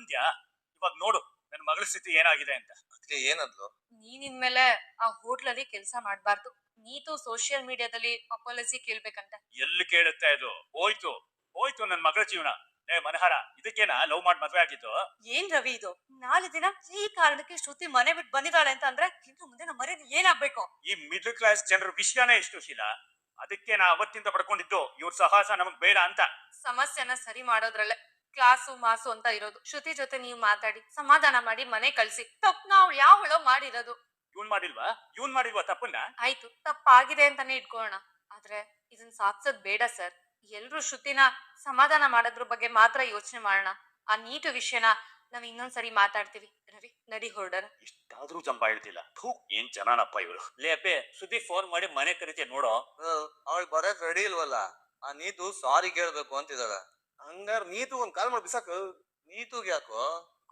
ಬಂದ್ಯಾ ಇವಾಗ ನೋಡು ನನ್ನ ಮಗಳ ಸ್ಥಿತಿ ಏನಾಗಿದೆ ಅಂತ. ಅದಕ್ಕೆ ಏನಂದ್ಲು? ನೀನ್ ಇನ್ಮೇಲೆ ಆ ಹೋಟ್ಲಲ್ಲಿ ಕೆಲಸ ಮಾಡ್ಬಾರ್ದು. ನೀತು ಸೋಷಿಯಲ್ ಮೀಡಿಯಾದಲ್ಲಿ ಅಪಾಲಜಿ ಕೇಳ್ಬೇಕಂತ. ಎಲ್ಲಿ ಕೇಳುತ್ತೆ ಇದು? ಹೋಯ್ತು ಹೋಯ್ತು ನನ್ನ ಮಗಳ ಜೀವನ. ಏ ಮನಹಾರ, ಇದಕ್ಕೇನಾ ಲವ್ ಮಾಡಿ ಮದ್ವೆ ಆಗಿದ್ದು? ಏನ್ ರವಿ ಇದು? ನಾಳೆ ದಿನ ಈ ಕಾರಣಕ್ಕೆ ಶ್ರುತಿ ಮನೆ ಬಿಟ್ಟು ಬಂದಿದ್ದಾಳೆ ಅಂತ ಅಂದ್ರೆ ಇನ್ನು ಮುಂದೆ ನಮ್ಮ ಮರ್ಯಾದೆ ಏನಾಗ್ಬೇಕು? ಈ ಮಿಡ್ಲ್ ಕ್ಲಾಸ್ ಜನರ ವಿಷಯನೇ ಇಷ್ಟು ಶೀಲ. ಅದಕ್ಕೆ ನಾ ಅವತ್ತಿಂದ ಪಡ್ಕೊಂಡಿದ್ದು ಇವ್ರ ಸಹವಾಸ ನಮಗ್ ಬೇಡ ಅಂತ. ಸಮಸ್ಯೆನ ಸರಿ ಮಾಡೋದ್ರಲ್ಲೇ ಕ್ಲಾಸು ಮಾಸು ಅಂತ ಇರೋದು. ಶ್ರುತಿ ಜೊತೆ ನೀವು ಮಾತಾಡಿ ಸಮಾಧಾನ ಮಾಡಿ ಮನೆ ಕಳ್ಸಿ. ತಪ್ಪು ನಾವು ಯಾವಳೋ ಮಾಡಿರೋದು. ಇವನ್ ಮಾಡಿಲ್ವಾ ತಪ್ಪನ್ನ? ಆಯ್ತು, ತಪ್ಪಾಗಿದೆ ಅಂತಾನೆ ಇಟ್ಕೊಳ್ಳೋಣ. ಆದ್ರೆ ಇದನ್ನ ಸಾಧಿಸೋದ್ ಬೇಡ ಸರ್. ಎಲ್ರು ಶ್ರುತಿನ ಸಮಾಧಾನ ಮಾಡೋದ್ರ ಬಗ್ಗೆ ಮಾತ್ರ ಯೋಚನೆ ಮಾಡೋಣ. ಆ ನೀಟು ವಿಷಯನ ನಾವ್ ಇನ್ನೊಂದ್ಸರಿ ಮಾತಾಡ್ತೀವಿ. ರವಿ ನಡಿ ಹೊರಡೋಣ. ಇಷ್ಟಾದ್ರೂ ಜಂಬ ಹೇಳ್ತಿಲ್ಲ. ಏನ್ ಜನನಪ್ಪ ಇವ್ರು. ಲೇ ಅಪ್ಪೆ, ಸುದ್ದಿ ಫೋನ್ ಮಾಡಿ ಮನೆ ಕರಿತೀಯ ನೋಡೋ. ಅವಳು ಬರಕ್ ರೆಡಿ ಇಲ್ವಲ್ಲ. ಆ ನೀತು ಸಾರಿ ಕೇಳ್ಬೇಕು ಅಂತಿದ್ದಾಳೆ. ಹಂಗಾರ ನೀತು ಒಂದ್ ಕಾಲ್ ಮಾಡಿ ಬಿಸಾಕು. ನೀತುಗ್ ಯಾಕೋ?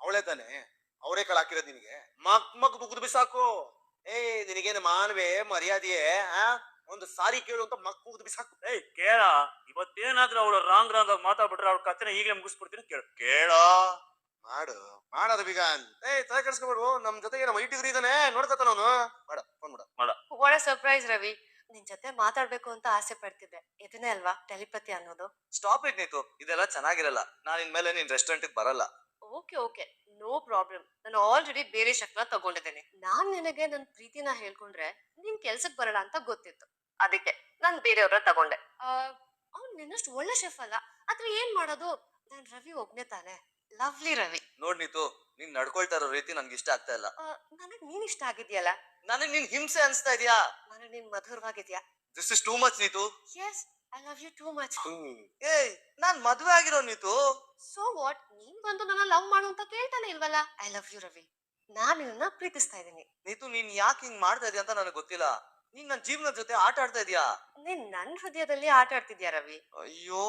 ಅವಳೇ ತಾನೆ ಅವರೇ ಕಾಲ್ ಹಾಕಿರೋದ್ ನಿನಗೆ. ಮಗ್ ದುಗ್ದು ಬಿಸಾಕು. ನಿನಗೇನು ಮಾನವೇ ಮರ್ಯಾದೆಯೇ? ಒಂದು ಸಾರಿ ಕೇಳು ಅಂತ ಮಗ್ ಕೂಗ್ದು ಬಿಸಾಕು. ಕೇಳ, ಇವತ್ತೇನಾದ್ರೂ ಅವಳು ರಾಂಗ್ ಮಾತಾಡ್ಬಿಟ್ರೆ ಅವ್ರ ಕಥೆನ ಈಗಲೇ ಮುಗಿಸ್ಬಿಡ್ತೀನಿ. ಕೇಳೋ, ಮಾಡೋದು ಬೀಗ. ತಲೆ ಕೆಡ್ಸ್ಕೊಬೇಡು. ನಮ್ ಜೊತೆ ಏನೋ ಐಟಿಗ್ರಿ ಇದಾನೆ, ನೋಡ್ಕತಾನ ಅವನು. ಫೋನ್ ಮಾಡ. ಒಳ್ಳೆ ಸರ್ಪ್ರೈಸ್ ರವಿ. ನಿನ್ ಜೊತೆ ಮಾತಾಡ್ಬೇಕು ಅಂತ ಆಸೆ ಪಡ್ತಿದ್ದೆ. ಇದನ್ನೇ ಅಲ್ವಾ ಟೆಲಿಪತಿ ಅನ್ನೋದು? ಸ್ಟಾಪ್ ಇಟ್ ನೀತು, ಇದೆಲ್ಲ ಚೆನ್ನಾಗಿರಲ್ಲ. ನಾನ್ ಇನ್ಮೇಲೆ ನಿನ್ ರೆಸ್ಟೋರೆಂಟ್ ಬರಲ್ಲ. Okay no problem. ನಾನು ಆಲ್ರೆಡಿ ಬೇರೆ ಶಕ್ನ ತಗೊಂಡಿದ್ದೇನೆ. ನಾನ್ ನಿನಗೆ ನನ್ ಪ್ರೀತಿನ ಹೇಳ್ಕೊಂಡ್ರೆ ನೀನ್ ಕೆಲ್ಸಕ್ ಬರಲ್ಲ ಅಂತ ಗೊತ್ತಿತ್ತು. ಅದಕ್ಕೆ ನಾನ್ ಬೇರೆಯವ್ರ ತಗೊಂಡೆ. ಅವ್ನ್ ನಿನ್ನಷ್ಟು ಒಳ್ಳೆ ಶೆಫ್ ಅಲ್ಲ. ಆದ್ರೆ ಏನ್ ಮಾಡೋದು, ನನ್ ರವಿ ಒಬ್ನೇ ತಾನೆ. ಲವ್ಲಿ ರವಿ. ನೋಡ್ ನೀತು, ನೀನ್ ನಡ್ಕೊಳ್ತಾ ಇರೋ ರೀತಿ ನನ್ಗೆ ಇಷ್ಟ ಆಗ್ತಾ ಇಲ್ಲ. ನನಗ್ ನೀನ್ ಇಷ್ಟ ಆಗಿದ್ಯಲ್ಲ. ನನಗ್ ನಿನ್ ಹಿಂಸೆ ಅನ್ಸ್ತಾ ಇದೆಯಾ? ನನಗ್ ನೀನ್ ಮಧುರವಾಗಿದ್ಯಾ. This is too much Neetu. Yes, I love you too much. ನಾನ್ ಮದ್ವೆ ಆಗಿರೋ ನೀತು. So what? ನೀನ್ ಬಂದು ನನ್ನ ಲವ್ ಮಾಡು ಅಂತ ಕೇಳ್ತಾನೆ ಇಲ್ವಲ್ಲ. I love you Ravi. ನಾನ್ ನಿನ್ನ ಪ್ರೀತಿಸ್ತಾ ಇದ್ದೀನಿ. ನೀತು, ನೀನ್ ಯಾಕೆ ಹಿಂಗ್ ಮಾಡ್ತಾ ಇದೀಯ ಅಂತ ನನಗೆ ಗೊತ್ತಿಲ್ಲ. ನೀನ್ ನನ್ ಜೀವನದ ಜೊತೆ ಆಟ ಆಡ್ತಾ ಇದೀಯಾ. ನೀನ್ ನನ್ ಹೃದಯದಲ್ಲಿ ಆಟ ಆಡ್ತಿದ್ಯಾ ರವಿ. ಅಯ್ಯೋ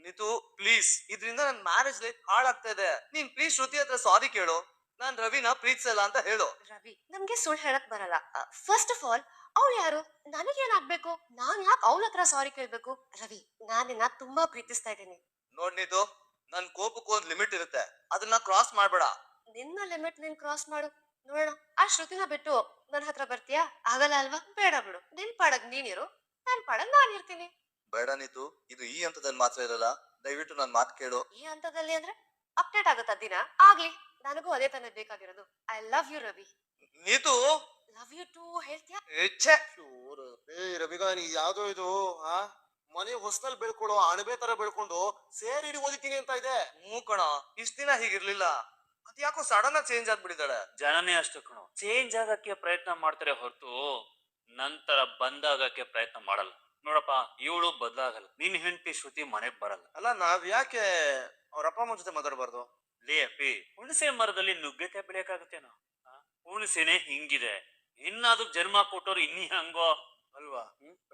ನೀತು, ಪ್ಲೀಸ್, ಇದ್ರಿಂದ ನನ್ ಮ್ಯಾರೇಜ್ ಲೈಫ್ ಹಾಳಾಗ್ತಾ ಇದೆ. ನೀನ್ ಪ್ಲೀಸ್ ಶ್ರುತಿ ಹತ್ರ ಸಾರಿ ಕೇಳು. ನಾನ್ ರವಿನ ಪ್ರೀತಿಸಲ್ಲ ಅಂತ ಹೇಳು. ರವಿ, ನಮ್ಗೆ ಸುಳ್ಳು ಹೇಳಕ್ ಬರಲ್ಲ. ಫಸ್ಟ್ ಆಫ್ ಆಲ್ ಅವ್ಳು ಯಾರು? ನನಗೇನಾಗ್ಬೇಕು? ನಾನ್ ಯಾಕೆ ಅವಳ ಹತ್ರ ಸಾರಿ ಕೇಳ್ಬೇಕು? ರವಿ, ನಾನ್ ನಿನ್ನ ತುಂಬಾ ಪ್ರೀತಿಸ್ತಾ ಇದ್ದೀನಿ. ನೋಡ್ ನೀತು, ನನ್ ಕೋಪಕ್ಕೂ ಒಂದ್ ಲಿಮಿಟ್ ಇರುತ್ತೆ. ಅದನ್ನ ಕ್ರಾಸ್ ಮಾಡ್ಬೇಡ. ನಿನ್ನ ಲಿಮಿಟ್ ನೀನ್ ಕ್ರಾಸ್ ಮಾಡು ನೋಡೋಣ. ಆ ಶ್ರುತಿನ ಬಿಟ್ಟು ನನ್ ಹತ್ರ ಬರ್ತೀಯಾ? ಆಗಲ್ಲ ಅಲ್ವಾ? ಬೇಡ ಬಿಡು. ನಿನ್ ಪಾಡಗ್ ನೀನಿರು, ನನ್ ಪಾಡಗ್ ನಾನ್ ಇರ್ತೀನಿ. ಬೇಡ ನೀತು, ಇದು ಈ ಹಂತದಲ್ಲಿ ಮಾತ್ರ ಇರಲ್ಲ. ದಯವಿಟ್ಟು ನನ್ ಮಾತು ಕೇಳು. ಈ ಹಂತದಲ್ಲಿ ಅಂದ್ರೆ ಅಪ್ಡೇಟ್ ಆಗುತ್ತಾ ದಿನ? ಆಗ್ಲಿ, ನನಗೂ ಅದೇ ತಾನೇ ಬೇಕಾಗಿರೋದು. I love you Ravi. Neetu, love you too ಹೇಳ್ತೀಯಾ? ರವಿಗ, ನೀ ಯಾವ್ದೋ ಇದು ಮನೆ ಹೊಸದಲ್ಲಿ ಬೆಳ್ಕೊಳ್ಳೋ ಅಣಬೆ ತರ ಬೆಳ್ಕೊಂಡು ಸೇರಿ ಓದಿತೀನಿ ಅಂತ ಇದೆ. ಕಣ, ಇಷ್ಟ ದಿನ ಹೀಗಿರ್ಲಿಲ್ಲ. ಅದ್ಯಾಕೋ ಸಡನ್ ಆಗಿ ಚೇಂಜ್ ಆಗ್ಬಿಟ್ಟಿದ್ದಾಳೆ. ಜನನೇ ಅಷ್ಟು ಕಣೋ, ಚೇಂಜ್ ಆಗಕ್ಕೆ ಪ್ರಯತ್ನ ಮಾಡ್ತಾರೆ ಹೊರತು ನಂತರ ಬಂದಾಗಕ್ಕೆ ಪ್ರಯತ್ನ ಮಾಡಲ್ಲ. ನೋಡಪ್ಪ, ಇವಳು ಬದಲಾಗಲ್ಲ. ನಿನ್ ಹೆಂಡತಿ ಶ್ರುತಿ ಮನೆಗ್ ಬರಲ್ಲ. ಅಲ್ಲ, ನಾವ್ ಯಾಕೆ ಅವ್ರ ಅಪ್ಪ ಅಮ್ಮನ ಜೊತೆ ಮಾತಾಡಬಾರ್ದು? ಲೇ ಅಪ್ಪಿ, ಹುಣಸೆ ಮರದಲ್ಲಿ ನುಗ್ಗೆಕಾಯಿ ಬೆಳೆಯಕ್ಕಾಗತ್ತೇನೋ? ಹುಣಸೆನೆ ಹಿಂಗಿದೆ, ಇನ್ನಾದ್ರೂ ಜನ್ಮ ಕೊಟ್ಟವ್ರು ಇನ್ನಿ ಹಂಗೋ ಅಲ್ವಾ?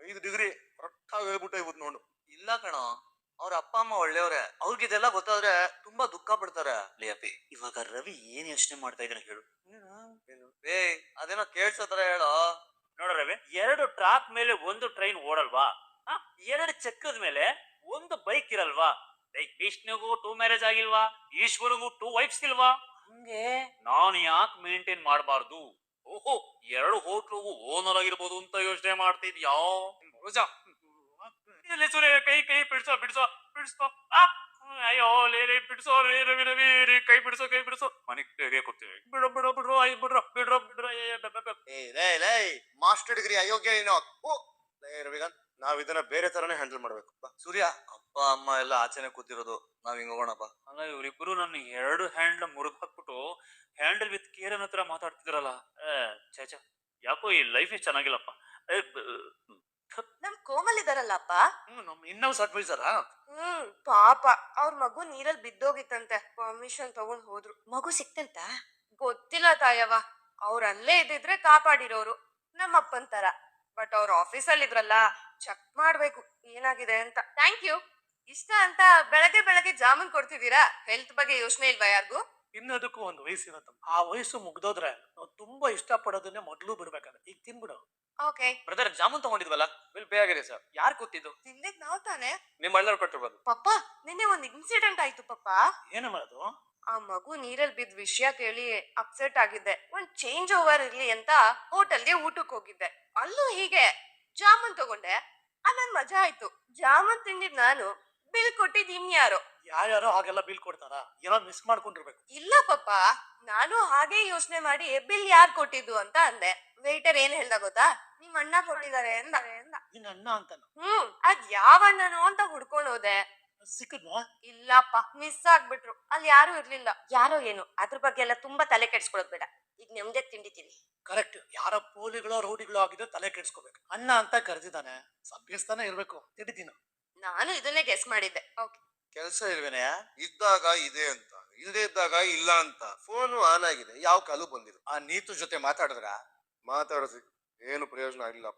5 ಡಿಗ್ರಿ ಕರೆಕ್ಟ್ ಹೇಳ್ಬಿಟ್ಟು ಇವತ್ತು ನೋಡು. ಇಲ್ಲ ಕಣೋ, ಅವ್ರ ಅಪ್ಪ ಅಮ್ಮ ಒಳ್ಳೆಯವ್ರೆ. ಅವ್ರಿಗಿದೆಲ್ಲ ಗೊತ್ತಾದ್ರೆ ತುಂಬಾ ದುಃಖ ಪಡ್ತಾರೆ. ಲೇ ಅಪ್ಪಿ, ಇವಾಗ ರವಿ ಏನ್ ಯೋಚನೆ ಮಾಡ್ತಾ ಇದ್ದಾನೆ ಹೇಳು? ಅದೇನೋ ಕೇಳ್ಸತ್ರ ಹೇಳೋ. ನೋಡ ರವಿ, 2 ಟ್ರಾಕ್ ಮೇಲೆ 1 ಟ್ರೈನ್ ಓಡಲ್ವಾ? 2 ಚಕ್ರದ ಮೇಲೆ 1 ಬೈಕ್ ಇರಲ್ವಾ? ವಿಷ್ಣುಗೂ 2 ಮ್ಯಾರೇಜ್ ಆಗಿಲ್ವಾ? ಈಶ್ವರಿಗೂ 2 ವೈಫ್ಸ್ ಇಲ್ವಾ? ಹಂಗೆ ನಾನು ಯಾಕೆ ಮೇಂಟೈನ್ ಮಾಡಬಾರ್ದು? ಓಹೋ, 2 ಹೋಟ್ಲಿಗೂ ಓನರ್ ಆಗಿರ್ಬೋದು ಅಂತ ಯೋಚನೆ ಮಾಡ್ತಿದ್ಯಾ? ಕೈ ಕೈ ಬಿಡ್ಸೋ ಬಿಡ್ಸೋ ಬಿಡಿಸ್ಕೋ. ಅಯ್ಯೋ ಲೇ ಬಿಡಿಸೋ, ರೇ ರವಿ ರವಿ ರೇ, ಕೈ ಬಿಡಿಸೋ ಮನೆಗೆ ಕೊಡ್ತೀವಿ. ಬಿಡ್ರೋ ಬಿಡ್ರೋ ಬಿಡ್ರೋ, ಐ ಬಿಡ್ರೋ ಬಿಡ್ರೋ ಬಿಡ್ರೋ. ಮಾಸ್ಟರ್ ಡಿಗ್ರಿ ಅಯೋಗ್ಯ ಏನೋ. ರವಿಕಾಂತ್, ನಾವ್ ಇದನ್ನ ಬೇರೆ ತರಾನೇ ಹ್ಯಾಂಡಲ್ ಮಾಡ್ಬೇಕು. ಸೂರ್ಯ, ಅಪ್ಪ ಅಮ್ಮ ಎಲ್ಲ ಆಚೆನೆ ಕೂತಿರೋದು. ನಾವ್ ಹಿಂಗ್ ಹೋಗೋಣಪ್ಪ. ಅಲ್ಲ, ಇವ್ರಿಬ್ರು ನನ್ನ 2 ಹ್ಯಾಂಡಲ್ ಮುರಿದ್ ಹಾಕ್ಬಿಟ್ಟು ಹ್ಯಾಂಡಲ್ ವಿತ್ ಕೇರ್ ಅನ್ನೋ ತರ ಮಾತಾಡ್ತಿದ್ರಲ್ಲ. ಛೇಚ, ಯಾಕೋ ಈ ಲೈಫ್ ಚೆನ್ನಾಗಿಲ್ಲಪ್ಪ. ನಮ್ ಕೋಮಲ್ ಇದಾರಲ್ಲಪ್ಪ, ನಮ್ ಇನ್ನೊಂದು ಅಡ್ವೈಸರ. ಪಾಪ ಅವ್ರ ಮಗು ನೀರಲ್ಲಿ ಬಿದ್ದೋಗಿತ್ತಂತೆ. ಪರ್ಮಿಷನ್ ತಗೊಂಡ್ ಹೋದ್ರು. ಮಗು ಸಿಕ್ತಂತ ಗೊತ್ತಿಲ್ಲ ತಾಯವ್ವ. ಅವ್ರ ಅಲ್ಲೇ ಇದ್ದಿದ್ರೆ ಕಾಪಾಡಿರೋರು, ನಮ್ಮಪ್ಪನ್ ತರ. ಬಟ್ ಅವ್ರ ಆಫೀಸಲ್ಲಿ ಇದ್ರಲ್ಲ, ಚೆಕ್ ಮಾಡ್ಬೇಕು ಏನಾಗಿದೆ ಅಂತ. Thank you. ಇಷ್ಟ ಅಂತ ಬೆಳಗ್ಗೆ ಬೆಳಗ್ಗೆ ಜಾಮೂನ್ ಕೊಡ್ತಿದ್ದೀರಾ? ಹೆಲ್ತ್ ಬಗ್ಗೆ ಯೋಚನೆ ಇಲ್ವಾ ಯಾರಿಗೂ? ಇನ್ನದಕ್ಕೂ ಒಂದು ವಯಸ್ಸಿರತ್ತಮ್ಮ. ಆ ವಯಸ್ಸು ಮುಗ್ದೋದ್ರೆ ನಾವು ತುಂಬಾ ಇಷ್ಟ ಪಡೋದನ್ನೇ ಮೊದಲು ಬಿಡ್ಬೇಕಾಗತ್ತೆ. ಈಗ ತಿನ್ಬಿಡು. ಓಕೆ. ಬ್ರದರ್ ಜಾಮೂನ್ ತಗೊಂಡಿದ್ವಲ್ಲ ಬಿಲ್ ಪೇ ಆಗಿದೆ ಸರ್. ಯಾರು ಕೂತಿದ್ದು? ತಿಂದಿದ್ ನಾವ್ ತಾನೆ. ನಿಮ್ಮ ಅಣ್ಣವ್ರು ಕೊಟ್ಟಿರ್ಬೋದು. ಪಪ್ಪ ನಿನ್ನೆ ಒಂದ್ ಇನ್ಸಿಡೆಂಟ್ ಆಯ್ತು ಪಪ್ಪ. ಏನು ಮಾಡೋದು? ಆ ಮಗು ನೀರಲ್ಲಿ ಬಿದ್ದ ವಿಷಯ ಕೇಳಿ ಅಪ್ಸೆಟ್ ಆಗಿದ್ದೆ. ಒಂದ್ ಚೇಂಜ್ ಓವರ್ ಇರ್ಲಿ ಅಂತ ಹೋಟೆಲ್ಗೆ ಊಟಕ್ಕೆ ಹೋಗಿದ್ದೆ. ಅಲ್ಲೂ ಹೀಗೆ ಜಾಮೂನ್ ತಗೊಂಡೆ. ನನ್ ಮಜಾ ಆಯ್ತು. ಜಾಮೂನ್ ತಿಂದಿದ್ ನಾನು, ಬಿಲ್ ಕೊಟ್ಟಿದ್ ಇನ್ಯಾರೋ. ಯಾರ್ಯಾರೋ ಹಾಗೆಲ್ಲ ಬಿಲ್ ಕೊಡ್ತಾರ? ಏನೋ ಮಿಸ್ ಮಾಡ್ಕೊಂಡಿರ್ಬೇಕು. ಇಲ್ಲ ಪಪ್ಪ, ನಾನು ಹಾಗೆ ಯೋಚನೆ ಮಾಡಿ ಬಿಲ್ ಯಾರ್ ಕೊಟ್ಟಿದ್ದು ಅಂತ ಅಂದೆ. ವೇಟರ್ ಏನ್ ಹೇಳ್ದ ಗೊತ್ತಾ? ನಿಮ್ ಅಣ್ಣ ಕೊಟ್ಟಿದ್ದಾರೆ ಅಂದ. ನಿನ್ನ ಅಣ್ಣ ಅಂತಾನ? ಅದ್ ಯಾವ ಅಣ್ಣನೋ ಅಂತ ಹುಡ್ಕೊಂಡ್ ಹೋದೆ. ಸಿಕ್ಕದ್ವಾ? ಇಲ್ಲಪ್ಪ, ಮಿಸ್ ಆಗ್ಬಿಟ್ರು. ಅಲ್ಲಿ ಯಾರು ಇರ್ಲಿಲ್ಲ. ಯಾರೋ ಏನು, ಅದ್ರ ಬಗ್ಗೆ ಎಲ್ಲ ತುಂಬಾ ತಲೆ ಕೆಡ್ಸ್ಕೊಳೋದ್ ಬೇಡ. ಈಗ ನೆಮ್ಮದಿ ತಿಂಡಿ ತಿನ್ನಿ. ಕರೆಕ್ಟ್. ಯಾರ ಪೋಲಿಗಳೋ ರೌಡಿಗಳೋ ಆಗಿದ್ರೆ ತಲೆ ಕೆಡ್ಸ್ಕೋಬೇಕು. ಅಣ್ಣ ಅಂತ ಕರೆದಿದ್ದಾನೆ, ಸಭ್ಯಸ್ಥಾನ ಇರ್ಬೇಕು. ತಿಡಿದೀನು. ನಾನು ಇದನ್ನೇ ಗೆಸ್ ಮಾಡಿದ್ದೆ. ಓಕೆ. ಕೆಲಸ ಇಲ್ವೇನೆ? ಇದ್ದಾಗ ಇದೆ ಅಂತ, ಇಲ್ಲದೆ ಇದ್ದಾಗ ಇಲ್ಲ ಅಂತ. ಫೋನು ಆನ್ ಆಗಿದೆ, ಯಾವ ಕಾಲು ಬಂದಿಲ್ಲ. ಆ ನೀತು ಜೊತೆ ಮಾತಾಡಿದ್ರ? ಮಾತಾಡಿಸಿ ಏನು ಪ್ರಯೋಜನ ಆಗಿಲ್ಲ.